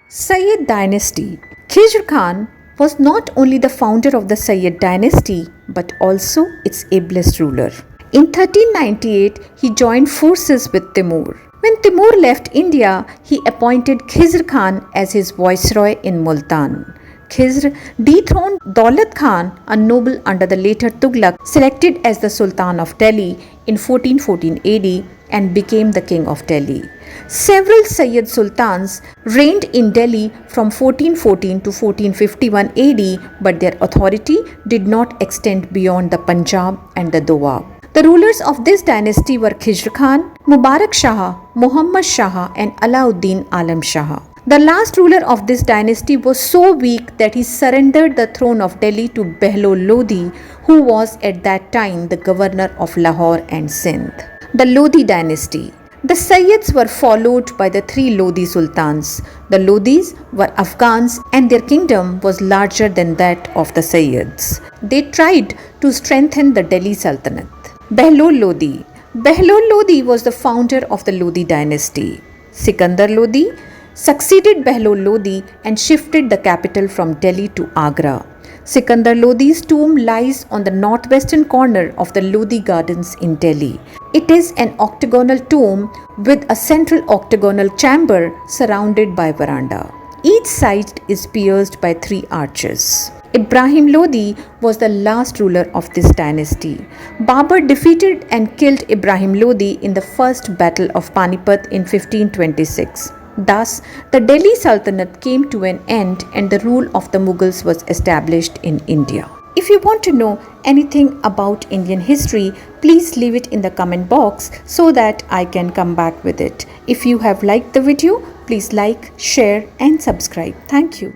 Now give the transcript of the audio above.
Sayyid Dynasty. Khizr Khan was not only the founder of the Sayyid Dynasty but also its ablest ruler. In 1398, he joined forces with Timur. When Timur left India, he appointed Khizr Khan as his viceroy in Multan. Khizr dethroned Bahlul Khan, a noble under the later Tughlaq, selected as the Sultan of Delhi in 1414 AD and became the king of Delhi. Several Sayyid Sultans reigned in Delhi from 1414 to 1451 AD, but their authority did not extend beyond the Punjab and the Doab. The rulers of this dynasty were Khizr Khan, Mubarak Shah, Muhammad Shah, and Alauddin Alam Shah. The last ruler of this dynasty was so weak that he surrendered the throne of Delhi to Bahlul Lodi, who was at that time the governor of Lahore and Sindh. The Lodhi Dynasty. The Sayyids were followed by the three Lodhi Sultans. The Lodhis were Afghans and their kingdom was larger than that of the Sayyids. They tried to strengthen the Delhi Sultanate. Bahlul Lodi. Bahlul Lodi was the founder of the Lodhi Dynasty. Sikandar Lodi succeeded Bahlul Lodi and shifted the capital from Delhi to Agra. Sikandar Lodi's tomb lies on the northwestern corner of the Lodhi Gardens in Delhi. It is an octagonal tomb with a central octagonal chamber surrounded by veranda. Each side is pierced by 3 arches. Ibrahim Lodi was the last ruler of this dynasty. Babur defeated and killed Ibrahim Lodi in the first battle of Panipat in 1526. Thus, the Delhi Sultanate came to an end and the rule of the Mughals was established in India. If you want to know anything about Indian history, please leave it in the comment box so that I can come back with it. If you have liked the video, please like, share and subscribe. Thank you.